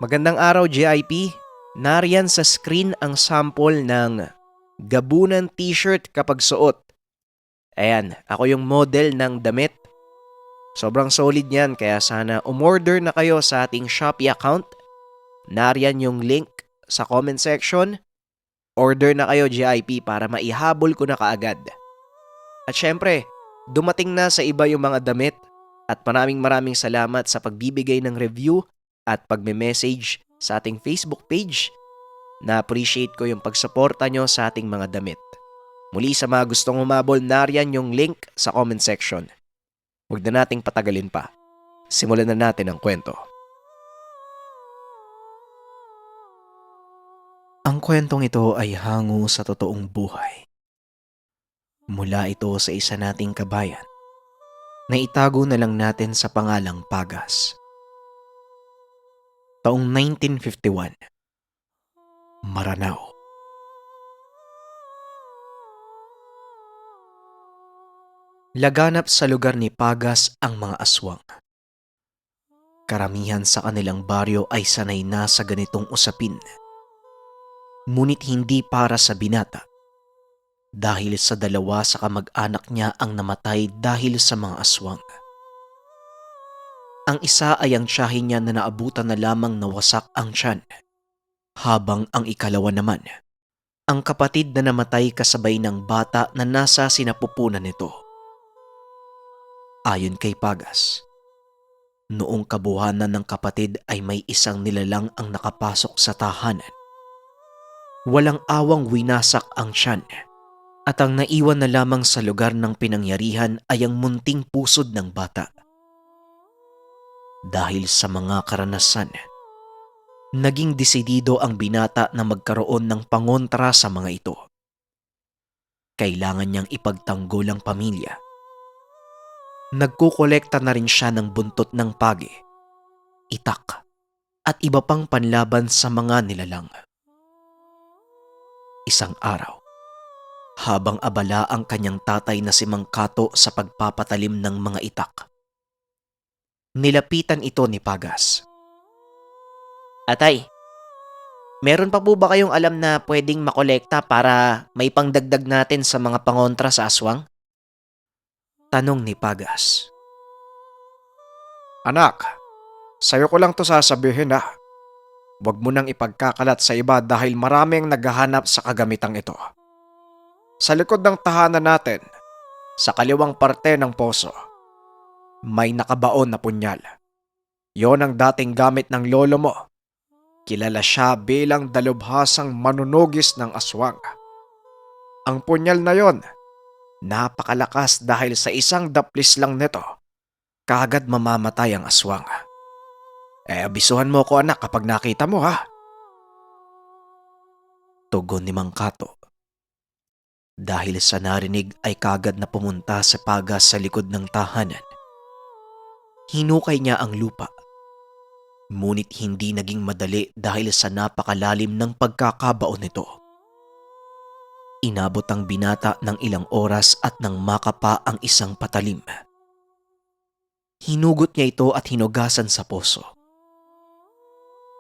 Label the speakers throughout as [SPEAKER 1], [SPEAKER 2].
[SPEAKER 1] Magandang araw, GIP. Nariyan sa screen ang sample ng gabunan t-shirt kapag suot. Ayan, ako yung model ng damit. Sobrang solid yan, kaya sana umorder na kayo sa ating Shopee account. Nariyan yung link sa comment section. Order na kayo, GIP, para maihabol ko na kaagad. At syempre, dumating na sa iba yung mga damit at maraming salamat sa pagbibigay ng review at pagme-message sa ating Facebook page. Na-appreciate ko yung pagsuporta nyo sa ating mga damit. Muli sa mga gustong humabol, nariyan yung link sa comment section. Huwag na nating patagalin pa. Simulan na natin ang kwento. Ang kwentong ito ay hango sa totoong buhay. Mula ito sa isa nating kabayan na itago na lang natin sa pangalang Pagas. Taong 1951, Maranao. Laganap sa lugar ni Pagas ang mga aswang. Karamihan sa kanilang baryo ay sanay na sa ganitong usapin. Ngunit hindi para sa binata. Dahil sa dalawa sa kamag-anak niya ang namatay dahil sa mga aswang. Ang isa ay ang tiyahin niya na naabutan na lamang nawasak ang tiyan. Habang ang ikalawa naman, ang kapatid na namatay kasabay ng bata na nasa sinapupunan nito. Ayon kay Pagas, noong kabuhanan ng kapatid ay may isang nilalang ang nakapasok sa tahanan. Walang awang winasak ang tiyan at ang naiwan na lamang sa lugar ng pinangyarihan ay ang munting pusod ng bata. Dahil sa mga karanasan, naging desidido ang binata na magkaroon ng pangontra sa mga ito. Kailangan niyang ipagtanggol ang pamilya. Nagkukolekta na rin siya ng buntot ng pagi, itak, at iba pang panlaban sa mga nilalang. Isang araw, habang abala ang kanyang tatay na si Mang Kato sa pagpapatalim ng mga itak, nilapitan ito ni Pagas. Atay, meron pa po ba kayong alam na pwedeng makolekta para may pangdagdag natin sa mga pangontra sa aswang? Tanong ni Pagas.
[SPEAKER 2] Anak, sa'yo ko lang to sasabihin ha. Huwag mo nang ipagkakalat sa iba dahil maraming naghahanap sa kagamitang ito. Sa likod ng tahanan natin, sa kaliwang parte ng poso, may nakabaon na punyal. Yon ang dating gamit ng lolo mo. Kilala siya bilang dalubhasang manunugis ng aswang. Ang punyal na yon, napakalakas dahil sa isang daplis lang nito, kaagad mamamatay ang aswang. Abisuhan mo ko anak kapag nakita mo ha.
[SPEAKER 1] Tugon ni Mang Kato. Dahil sa narinig ay kaagad na pumunta sa Pagas sa likod ng tahanan. Hinukay niya ang lupa. Ngunit hindi naging madali dahil sa napakalalim ng pagkakabaon nito. Inabot ang binata ng ilang oras at nang makapa ang isang patalim. Hinugot niya ito at hinugasan sa poso.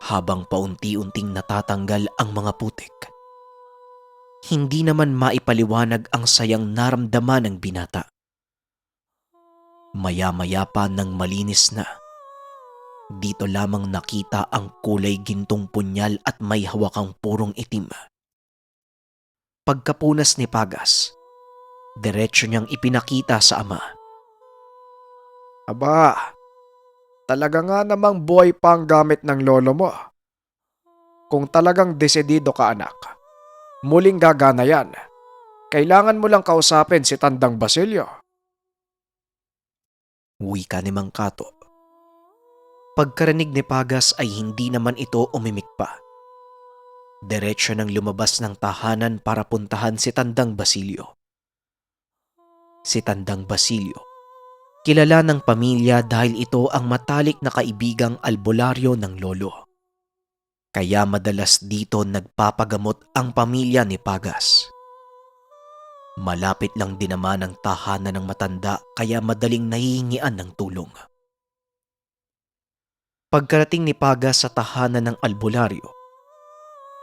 [SPEAKER 1] Habang paunti-unting natatanggal ang mga putik, hindi naman maipaliwanag ang sayang naramdaman ng binata. Maya-maya pa nang malinis na, dito lamang nakita ang kulay gintong punyal at may hawakang purong itim. Pagkapunas ni Pagas, diretso niyang ipinakita sa ama.
[SPEAKER 2] Aba, talaga nga namang buhay pa ang gamit ng lolo mo. Kung talagang desidido ka anak, muling gagana yan. Kailangan mo lang kausapin si Tandang Basilio.
[SPEAKER 1] Wika ni Mang Kato. Pagkarinig ni Pagas ay hindi naman ito umimik pa. Diretso nang lumabas ng tahanan para puntahan si Tandang Basilio. Si Tandang Basilio, kilala ng pamilya dahil ito ang matalik na kaibigang albularyo ng lolo. Kaya madalas dito nagpapagamot ang pamilya ni Pagas. Malapit lang din naman ang tahanan ng matanda kaya madaling nahihingian ng tulong. Pagkarating ni Paga sa tahanan ng albularyo,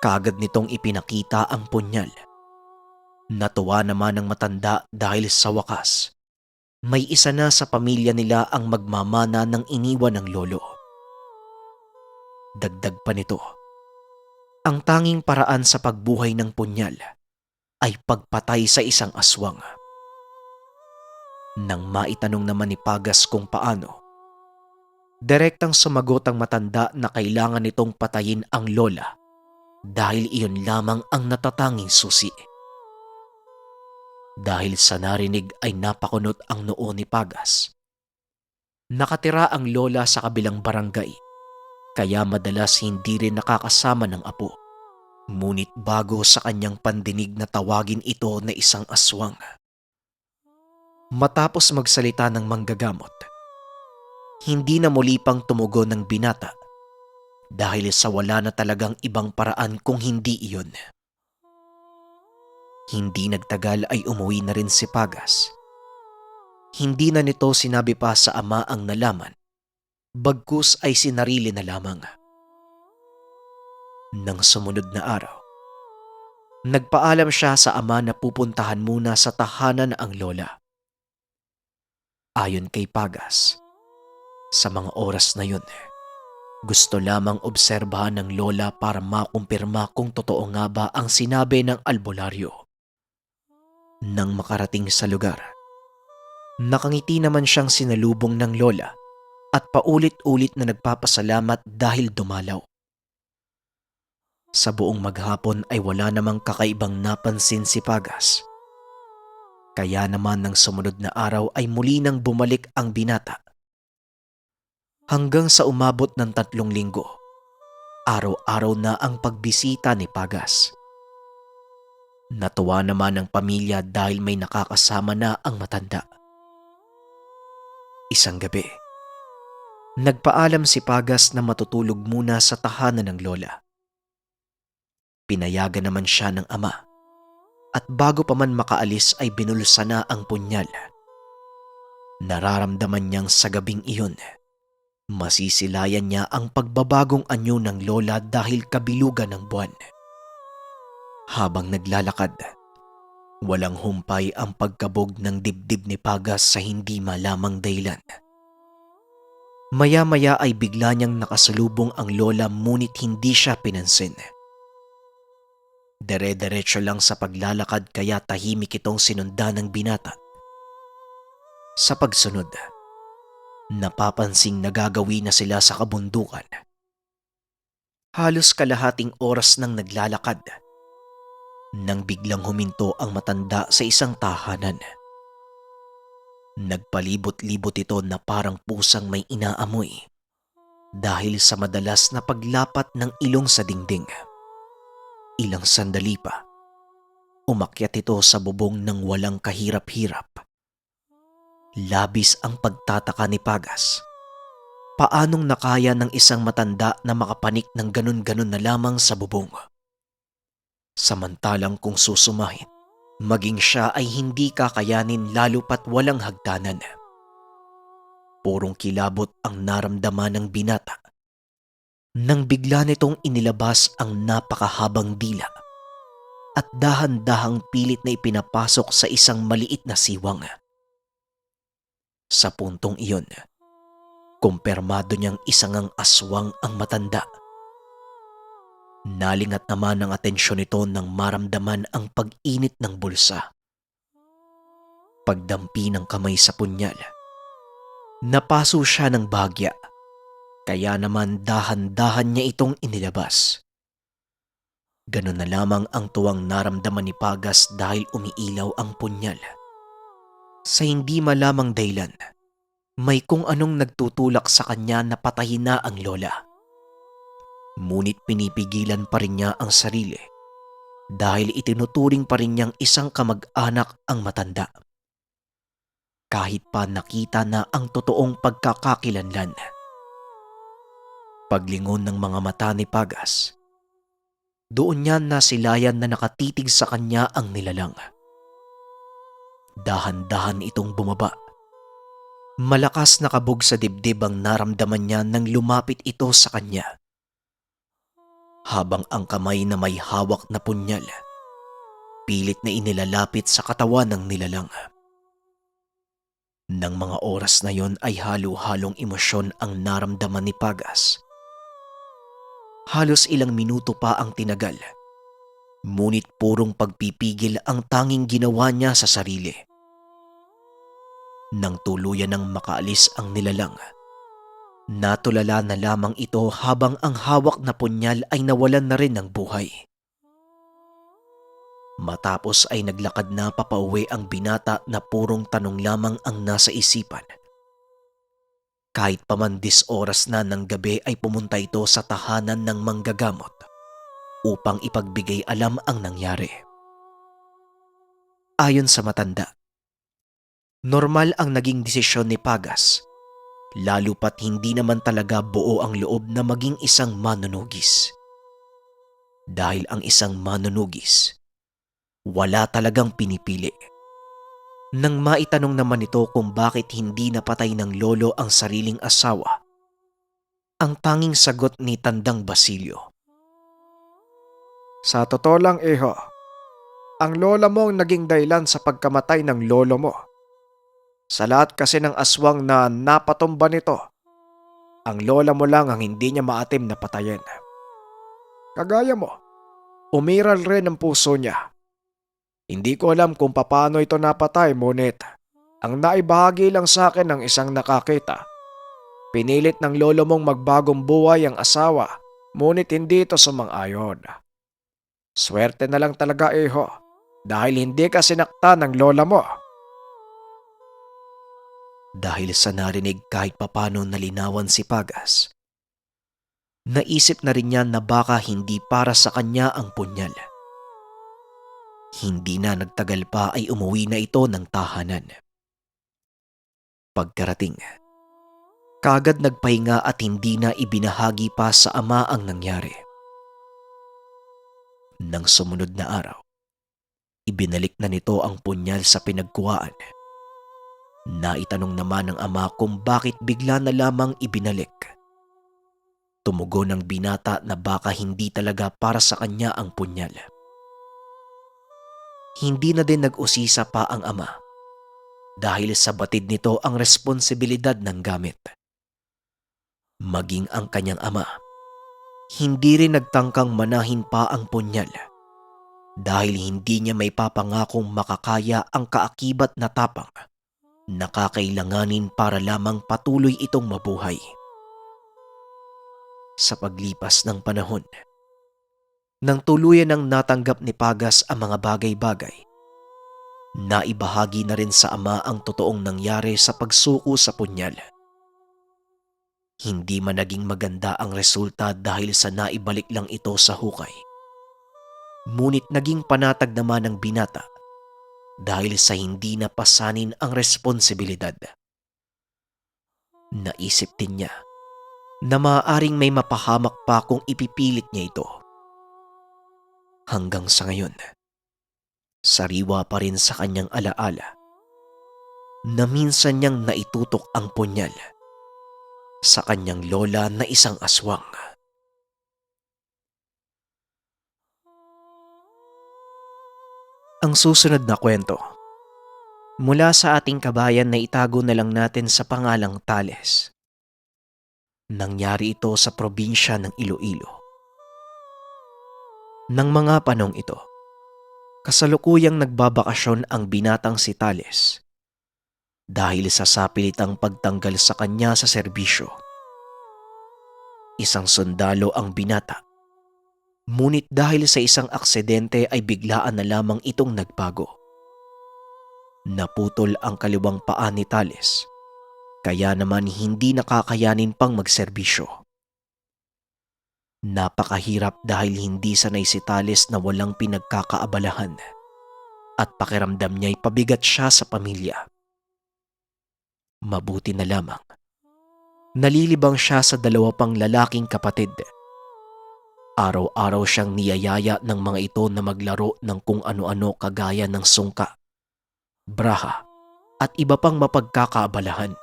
[SPEAKER 1] kaagad nitong ipinakita ang punyal. Natuwa naman ang matanda dahil sa wakas, may isa na sa pamilya nila ang magmamana ng iniwan ng lolo. Dagdag pa nito, ang tanging paraan sa pagbuhay ng punyal ay pagpatay sa isang aswang. Nang maitanong naman ni Pagas kung paano, direktang sumagot ang matanda na kailangan nitong patayin ang lola dahil iyon lamang ang natatanging susi. Dahil sa narinig ay napakunot ang noo ni Pagas. Nakatira ang lola sa kabilang barangay, kaya madalas hindi rin nakakasama ng apo. Ngunit bago sa kanyang pandinig na tawagin ito na isang aswang. Matapos magsalita ng manggagamot, hindi na muli pang tumugon ng binata dahil sa wala na talagang ibang paraan kung hindi iyon. Hindi nagtagal ay umuwi na rin si Pagas. Hindi na nito sinabi pa sa ama ang nalaman, bagkus ay sinarili na lamang. Nang sumunod na araw, nagpaalam siya sa ama na pupuntahan muna sa tahanan ang lola. Ayon kay Pagas, sa mga oras na yun, gusto lamang obserbahan ng lola para makumpirma kung totoo nga ba ang sinabi ng albularyo. Nang makarating sa lugar, nakangiti naman siyang sinalubong ng lola at paulit-ulit na nagpapasalamat dahil dumalaw. Sa buong maghapon ay wala namang kakaibang napansin si Pagas. Kaya naman ng sumunod na araw ay muli nang bumalik ang binata. Hanggang sa umabot ng 3 linggo, araw-araw na ang pagbisita ni Pagas. Natuwa naman ang pamilya dahil may nakakasama na ang matanda. Isang gabi, nagpaalam si Pagas na matutulog muna sa tahanan ng lola. Pinayagan naman siya ng ama. At bago pa man makaalis ay binulsa na ang punyal. Nararamdaman niyang sa gabing iyon, masisilayan niya ang pagbabagong anyo ng lola dahil kabilugan ng buwan. Habang naglalakad, walang humpay ang pagkabog ng dibdib ni Pagas sa hindi malamang dahilan. Maya-maya ay bigla niyang nakasalubong ang lola ngunit hindi siya pinansin. Dere-derecho lang sa paglalakad kaya tahimik itong sinundan ng binata. Sa pagsunod, napapansing nagagawi na sila sa kabundukan. Halos kalahating oras nang naglalakad, nang biglang huminto ang matanda sa isang tahanan. Nagpalibot-libot ito na parang pusang may inaamoy dahil sa madalas na paglapat ng ilong sa dingding. Ilang sandali pa, umakyat ito sa bubong ng walang kahirap-hirap. Labis ang pagtataka ni Pagas. Paanong nakaya ng isang matanda na makapanik ng ganun-ganun na lamang sa bubong? Samantalang kung susumahin, maging siya ay hindi kakayanin lalo pat walang hagdanan. Purong kilabot ang naramdaman ng binata nang bigla nitong inilabas ang napakahabang dila at dahan-dahang pilit na ipinapasok sa isang maliit na siwang. Sa puntong iyon, kumpirmado niyang isang aswang ang matanda. Nalingat naman ang atensyon nito nang maramdaman ang pag-init ng bulsa. Pagdampi ng kamay sa punyal, napaso siya ng bahagya. Kaya naman dahan-dahan niya itong inilabas. Ganun na lamang ang tuwang naramdaman ni Pagas dahil umiilaw ang punyal. Sa hindi malamang dahilan, may kung anong nagtutulak sa kanya na patayin na ang lola. Ngunit pinipigilan pa rin niya ang sarili dahil itinuturing pa rin niyang isang kamag-anak ang matanda. Kahit pa nakita na ang totoong pagkakakilanlan. Paglingon ng mga mata ni Pagas, doon niya nasilayan na nakatitig sa kanya ang nilalang. Dahan-dahan itong bumaba Malakas na kabog sa dibdib ang naramdaman niya nang lumapit ito sa kanya. Habang ang kamay na may hawak na punyal, pilit na inilalapit sa katawan ng nilalang. Nang mga oras na yon ay halo-halong emosyon ang naramdaman ni Pagas. Halos ilang minuto pa ang tinagal, ngunit purong pagpipigil ang tanging ginawa niya sa sarili. Nang tuluyan ng makaalis ang nilalang, natulala na lamang ito habang ang hawak na punyal ay nawalan na rin ng buhay. Matapos ay naglakad na papauwi ang binata na purong tanong lamang ang nasa isipan. Kahit pa man 10 oras na ng gabi ay pumunta ito sa tahanan ng manggagamot upang ipagbigay alam ang nangyari. Ayon sa matanda, normal ang naging desisyon ni Pagas, lalo pat hindi naman talaga buo ang loob na maging isang manunugis. Dahil ang isang manunugis, wala talagang pinipili. Nang maitanong naman ito kung bakit hindi napatay ng lolo ang sariling asawa, ang tanging sagot ni Tandang Basilio,
[SPEAKER 2] Sa totoo lang, iho, ang lola mo ang naging dahilan sa pagkamatay ng lolo mo. Sa lahat kasi ng aswang na napatumba nito, ang lola mo lang ang hindi niya maatim na patayin. Kagaya mo, umiral rin ang puso niya. Hindi ko alam kung paano ito napatay, ngunit ang naibahagi lang sa akin ng isang nakakita. Pinilit ng lolo mong magbagong buhay ang asawa, ngunit hindi ito sumang-ayon. Swerte na lang talaga, iho, dahil hindi ka sinaktan ng lola mo.
[SPEAKER 1] dahil sa narinig kahit papano nalinawan si Pagas. Naisip na rin niya na baka hindi para sa kanya ang punyal. Hindi na nagtagal pa ay umuwi na ito ng tahanan. Pagkarating, kagad nagpahinga at hindi na ibinahagi pa sa ama ang nangyari. Nang sumunod na araw, ibinalik na nito ang punyal sa pinagkuhaan. Naitanong naman ng ama kung bakit bigla na lamang ibinalik. Tumugon ng binata na baka hindi talaga para sa kanya ang punyal. Hindi na din nag-usisa pa ang ama dahil sa batid nito ang responsibilidad ng gamit. Maging ang kanyang ama, hindi rin nagtangkang manahin pa ang punyal dahil hindi niya may papangakong makakaya ang kaakibat na tapang na kakailanganin para lamang patuloy itong mabuhay. Sa paglipas ng panahon, nang tuluyan ng natanggap ni Pagas ang mga bagay-bagay, naibahagi na rin sa ama ang totoong nangyari sa pagsuko sa punyal. Hindi man naging maganda ang resulta dahil sa naibalik lang ito sa hukay. Ngunit naging panatag naman ng binata dahil sa hindi napasanin ang responsibilidad. Naisip din niya na maaaring may mapahamak pa kung ipipilit niya ito. Hanggang sa ngayon, sariwa pa rin sa kanyang alaala na minsan niyang naitutok ang punyal sa kanyang lola na isang aswang. Ang susunod na kwento, mula sa ating kabayan na itago na lang natin sa pangalang Tales. Nangyari ito sa probinsya ng Iloilo. Nang mga panong ito, kasalukuyang nagbabakasyon ang binatang si Tales dahil sa sapilitang pagtanggal sa kanya sa serbisyo. Isang sundalo ang binata, ngunit dahil sa isang aksidente ay biglaan na lamang itong nagbago. Naputol ang kaliwang paa ni Tales, kaya naman hindi nakakayanin pang magserbisyo. Napakahirap dahil hindi sanay si Tales na walang pinagkakaabalahan at pakiramdam niya'y pabigat siya sa pamilya. Mabuti na lamang, nalilibang siya sa 2 pang lalaking kapatid. Araw-araw siyang niyayaya ng mga ito na maglaro ng kung ano-ano kagaya ng sungka, braha at iba pang mapagkakaabalahan.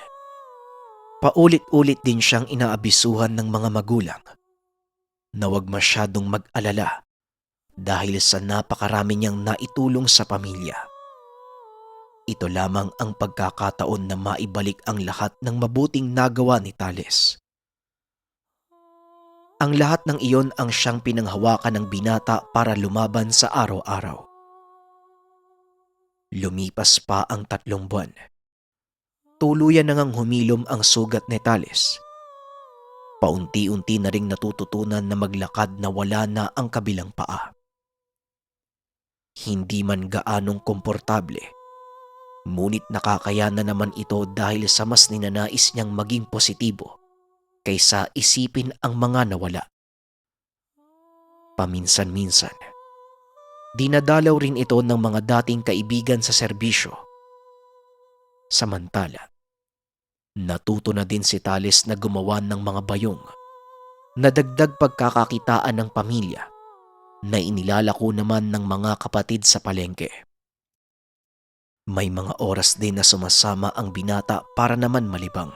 [SPEAKER 1] Paulit-ulit din siyang inaabisuhan ng mga magulang na huwag masyadong mag-alala dahil sa napakarami niyang naitulong sa pamilya. Ito lamang ang pagkakataon na maibalik ang lahat ng mabuting nagawa ni Tales. Ang lahat ng iyon ang siyang pinanghawakan ng binata para lumaban sa araw-araw. Lumipas pa ang 3 buwan. Tuluyan na ngang humilom ang sugat ni Tales. Paunti-unti na ring natututunan na maglakad na wala na ang kabilang paa. Hindi man gaanong komportable, ngunit nakakayanan naman ito dahil sa mas ninanais niyang maging positibo kaysa isipin ang mga nawala. Paminsan-minsan, dinadalaw rin ito ng mga dating kaibigan sa serbisyo. Samantala, natuto na din si Tales na gumawa ng mga bayong na dagdag pagkakakitaan ng pamilya na inilalako naman ng mga kapatid sa palengke. May mga oras din na sumasama ang binata para naman malibang.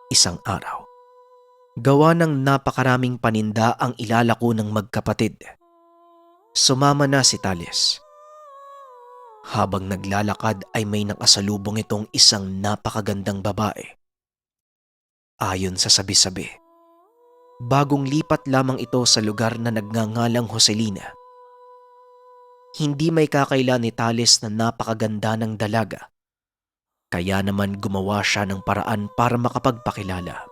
[SPEAKER 1] Isang araw, gawa ng napakaraming paninda ang ilalako ng magkapatid, sumama na si Tales. Habang naglalakad ay may nakasalubong itong isang napakagandang babae. Ayon sa sabi-sabi, bagong lipat lamang ito sa lugar na nagngangalang Joselina. Hindi may kakaila ni Tales na napakaganda ng dalaga, kaya naman gumawa siya ng paraan para makapagpakilala.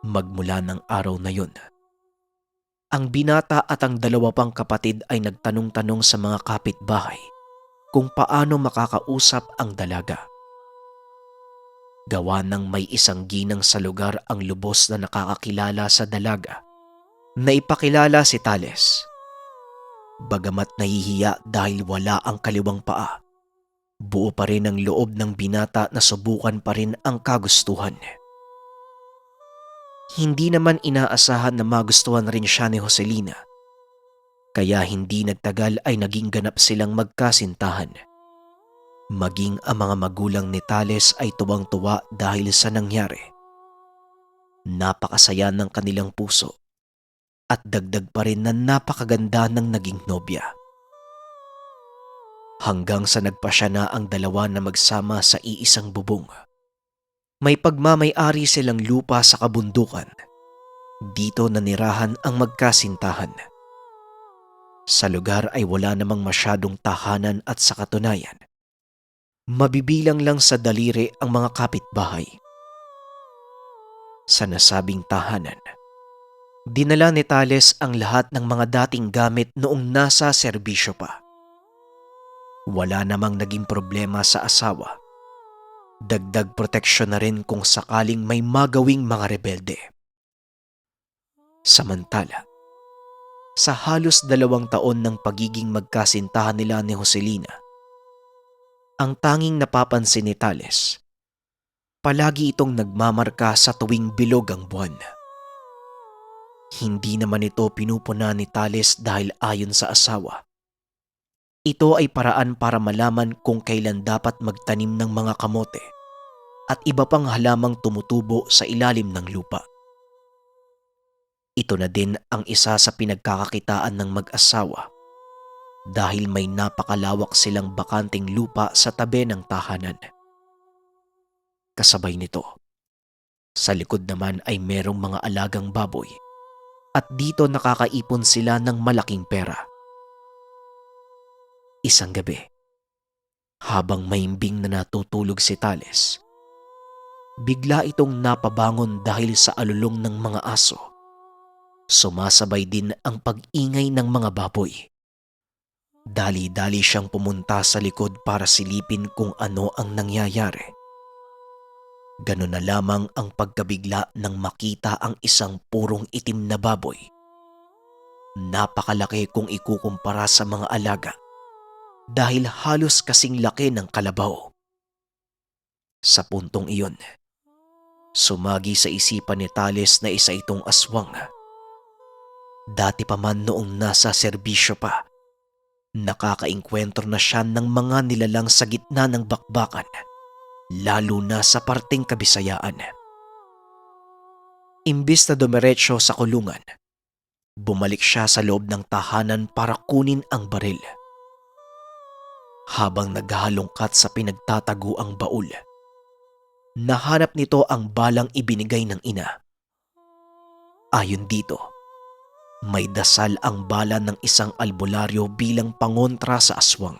[SPEAKER 1] Magmula ng araw na yun, ang binata at ang 2 pang kapatid ay nagtanong-tanong sa mga kapitbahay kung paano makakausap ang dalaga. Gawa ng may isang ginang sa lugar ang lubos na nakakakilala sa dalaga, na ipakilala si Tales. Bagamat nahihiya dahil wala ang kaliwang paa, buo pa rin ang loob ng binata na subukan pa rin ang kagustuhan. Hindi naman inaasahan na magustuhan rin siya ni Joselina, kaya hindi nagtagal ay naging ganap silang magkasintahan. Maging ang mga magulang ni Tales ay tuwang-tuwa dahil sa nangyari. Napakasaya ng kanilang puso at dagdag pa rin na napakaganda ng naging nobya. Hanggang sa nagpasya na ang 2 na magsama sa iisang bubong. May pagmamay-ari silang lupa sa kabundukan. Dito nanirahan ang magkasintahan. Sa lugar ay wala namang masyadong tahanan at sa katunayan, mabibilang lang sa daliri ang mga kapitbahay. Sa nasabing tahanan, dinala ni Tales ang lahat ng mga dating gamit noong nasa serbisyo pa. Wala namang naging problema sa asawa. Dagdag proteksyon na rin kung sakaling may magawing mga rebelde. Samantala, sa halos 2 taon ng pagiging magkasintahan nila ni Joselina, ang tanging napapansin ni Tales, palagi itong nagmamarka sa tuwing bilog ang buwan. Hindi naman ito pinupuna ni Tales dahil ayon sa asawa, ito ay paraan para malaman kung kailan dapat magtanim ng mga kamote at iba pang halamang tumutubo sa ilalim ng lupa. Ito na din ang isa sa pinagkakakitaan ng mag-asawa dahil may napakalawak silang bakanting lupa sa tabi ng tahanan. Kasabay nito, sa likod naman ay merong mga alagang baboy at dito nakakaipon sila ng malaking pera. Isang gabi, habang maimbing na natutulog si Tales, bigla itong napabangon dahil sa alulong ng mga aso. Sumasabay din ang pag-ingay ng mga baboy. Dali-dali siyang pumunta sa likod para silipin kung ano ang nangyayari. Ganun na lamang ang pagkabigla nang makita ang isang purong itim na baboy. Napakalaki kung ikukumpara sa mga alaga dahil halos kasing laki ng kalabaw. Sa puntong iyon, sumagi sa isipan ni Tales na isa itong aswang. Dati pa man noong nasa serbisyo pa, nakakaengkwentro na siya ng mga nilalang sa gitna ng bakbakan lalo na sa parteng Kabisayaan. Imbis na dumiretso sa kulungan, bumalik siya sa loob ng tahanan para kunin ang baril. Habang naghahalongkat sa pinagtataguang baul, nahanap nito ang balang ibinigay ng ina. Ayon dito, may dasal ang bala ng isang albularyo bilang pangontra sa aswang.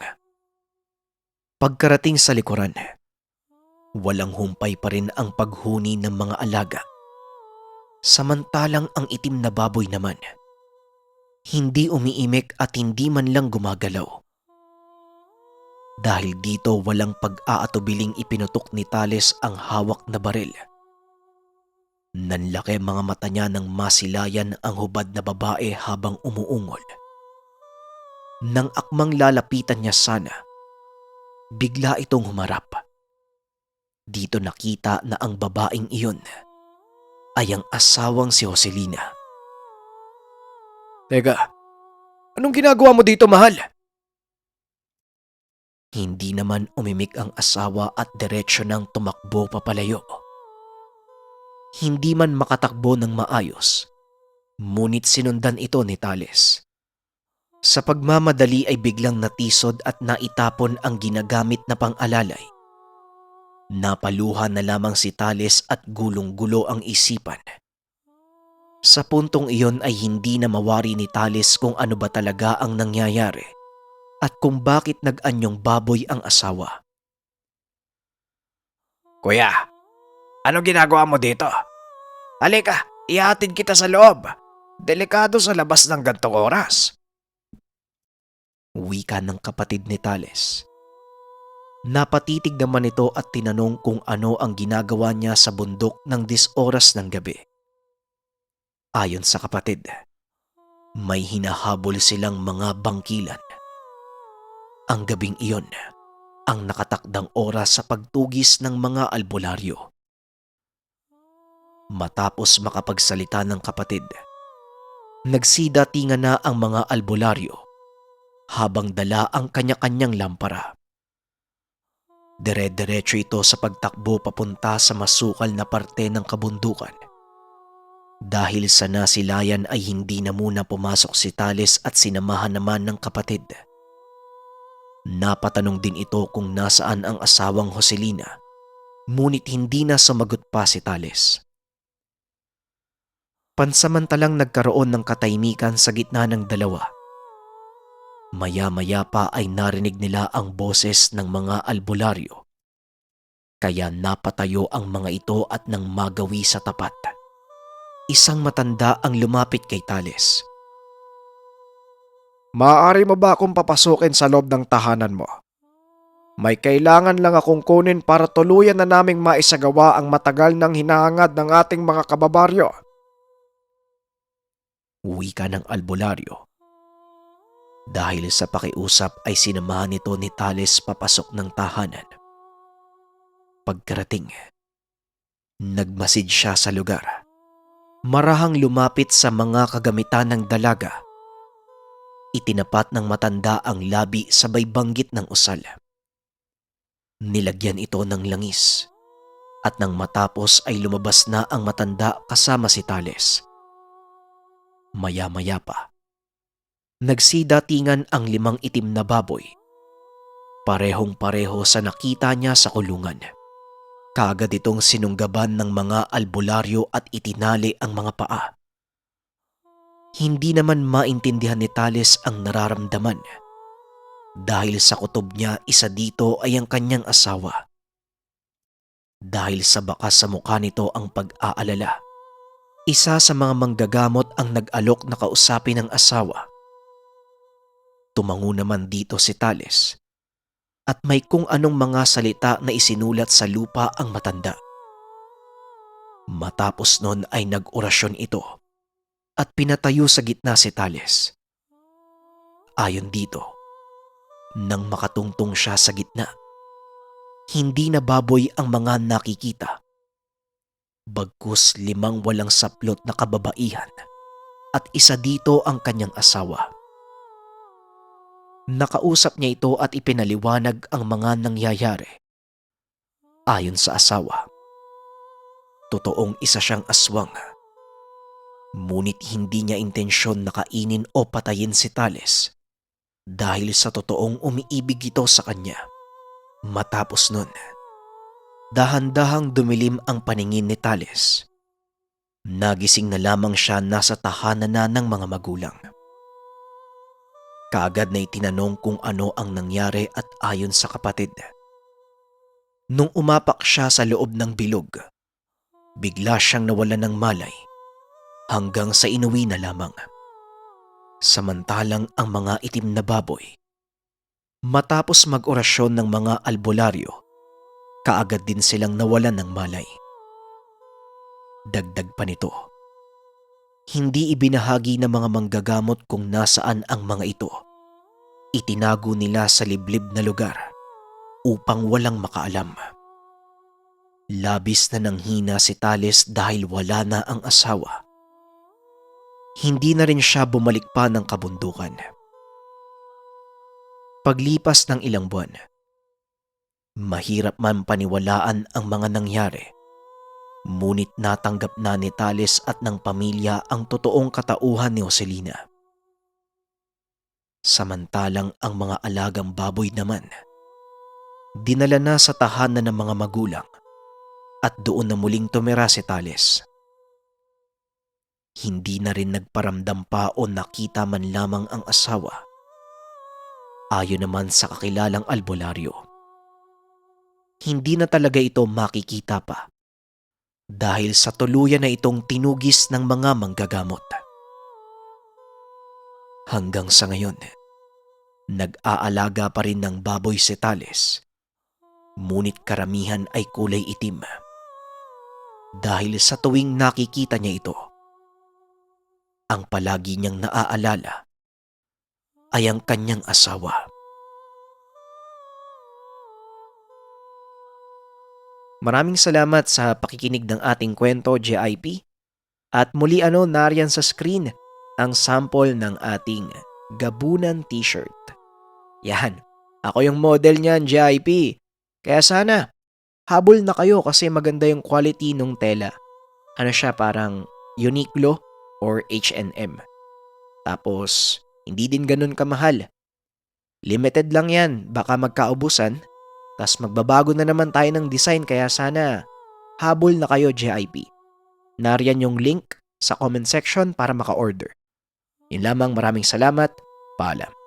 [SPEAKER 1] Pagkarating sa likuran, walang humpay pa rin ang paghuni ng mga alaga. Samantalang ang itim na baboy naman, hindi umiimik at hindi man lang gumagalaw. Dahil dito walang pag-aatubiling ipinutok ni Tales ang hawak na baril. Nanlaki mga mata niya nang masilayan ang hubad na babae habang umuungol. Nang akmang lalapitan niya sana, bigla itong humarap. Dito nakita na ang babaeng iyon ay ang asawang si Joselina.
[SPEAKER 2] Teka, anong ginagawa mo dito, mahal?
[SPEAKER 1] Hindi naman umimik ang asawa at diretsyo nang tumakbo papalayo. Hindi man makatakbo ng maayos, ngunit sinundan ito ni Tales. Sa pagmamadali ay biglang natisod at naitapon ang ginagamit na pang-alalay. Napaluha na lamang si Tales at gulong-gulo ang isipan. Sa puntong iyon ay hindi na mawari ni Tales kung ano ba talaga ang nangyayari at kung bakit nag-anyong baboy ang asawa.
[SPEAKER 2] Kuya, anong ginagawa mo dito? Halika, ihatid kita sa loob. Delikado sa labas ng gantong oras.
[SPEAKER 1] Wika ng kapatid ni Tales. Napatitig naman ito at tinanong kung ano ang ginagawa niya sa bundok ng 10 oras ng gabi. Ayon sa kapatid, may hinahabol silang mga bangkilan. Ang gabing iyon ang nakatakdang oras sa pagtugis ng mga albularyo. Matapos makapagsalita ng kapatid, nagsidatingan na ang mga albularyo habang dala ang kanya-kanyang lampara. Dire-diretso ito sa pagtakbo papunta sa masukal na parte ng kabundukan. Dahil sa nasilayan ay hindi na muna pumasok si Tales at sinamahan naman ng kapatid. Napatanong din ito kung nasaan ang asawang Joselina, ngunit hindi na sumagot pa si Tales. Pansamantalang nagkaroon ng katahimikan sa gitna ng dalawa. Maya-maya pa ay narinig nila ang boses ng mga albularyo. Kaya napatayo ang mga ito at nang magawi sa tapat. Isang matanda ang lumapit kay Tales.
[SPEAKER 2] Maaari mo ba akong papasukin sa loob ng tahanan mo? May kailangan lang akong kunin para tuluyan na naming maisagawa ang matagal ng hinahangad ng ating mga kababaryo.
[SPEAKER 1] Wika ng albularyo. Dahil sa pakiusap ay sinamahan nito ni Tales papasok ng tahanan. Pagkarating, nagmasid siya sa lugar. Marahang lumapit sa mga kagamitan ng dalaga. Itinapat ng matanda ang labi sabay banggit ng usal. Nilagyan ito ng langis at nang matapos ay lumabas na ang matanda kasama si Tales. Maya-maya pa, nagsidatingan ang 5 itim na baboy. Parehong-pareho sa nakita niya sa kulungan. Kaagad itong sinunggaban ng mga albularyo at itinali ang mga paa. Hindi naman maintindihan ni Tales ang nararamdaman. Dahil sa kutob niya, isa dito ay ang kanyang asawa. Dahil sa bakas sa mukha nito ang pag-aalala, isa sa mga manggagamot ang nag-alok na kausapin ng asawa. Tumango naman dito si Tales at may kung anong mga salita na isinulat sa lupa ang matanda. Matapos nun ay nag-orasyon ito at pinatayo sa gitna si Tales. Ayon dito, nang makatungtong siya sa gitna, hindi na baboy ang mga nakikita. Bagkus 5 walang saplot na kababaihan at isa dito ang kanyang asawa. Nakausap niya ito at ipinaliwanag ang mga nangyayari. Ayon sa asawa, totoong isa siyang aswang. Ngunit hindi niya intensyon na kainin o patayin si Tales dahil sa totoong umiibig ito sa kanya. Matapos nun, dahan-dahang dumilim ang paningin ni Tales. Nagising na lamang siya nasa tahanan na ng mga magulang. Kaagad na itinanong kung ano ang nangyari at ayon sa kapatid, nung umapak siya sa loob ng bilog, bigla siyang nawalan ng malay hanggang sa inuwi na lamang. Samantalang ang mga itim na baboy, matapos mag-orasyon ng mga albularyo, kaagad din silang nawalan ng malay. Dagdag pa nito, hindi ibinahagi ng mga manggagamot kung nasaan ang mga ito. Itinago nila sa liblib na lugar upang walang makaalam. Labis na nanghina si Tales dahil wala na ang asawa. Hindi na rin siya bumalik pa ng kabundukan. Paglipas ng ilang buwan, mahirap man paniwalaan ang mga nangyari. Ngunit natanggap na ni Tales at ng pamilya ang totoong katauhan ni Joselina. Samantalang ang mga alagang baboy naman, dinala na sa tahanan ng mga magulang at doon na muling tumira si Tales. Hindi na rin nagparamdam pa o nakita man lamang ang asawa. Ayon naman sa kakilalang albularyo, hindi na talaga ito makikita pa dahil sa tuluyan na itong tinugis ng mga manggagamot. Hanggang sa ngayon, nag-aalaga pa rin ng baboy si Tales, ngunit karamihan ay kulay itim. Dahil sa tuwing nakikita niya ito, ang palagi niyang naaalala ay ang kanyang asawa. Maraming salamat sa pakikinig ng ating kwento, JIP. At muli nariyan sa screen ang sample ng ating gabunan t-shirt. Yan, ako yung model niyan, JIP. Kaya sana, habol na kayo kasi maganda yung quality ng tela. Ano siya, parang Uniqlo or H&M. Tapos, hindi din ganun kamahal. Limited lang yan, baka magkaubusan. Tas magbabago na naman tayo ng design kaya sana habol na kayo, JIP. Nariyan yung link sa comment section para maka-order. Yun lamang, maraming salamat. Paalam.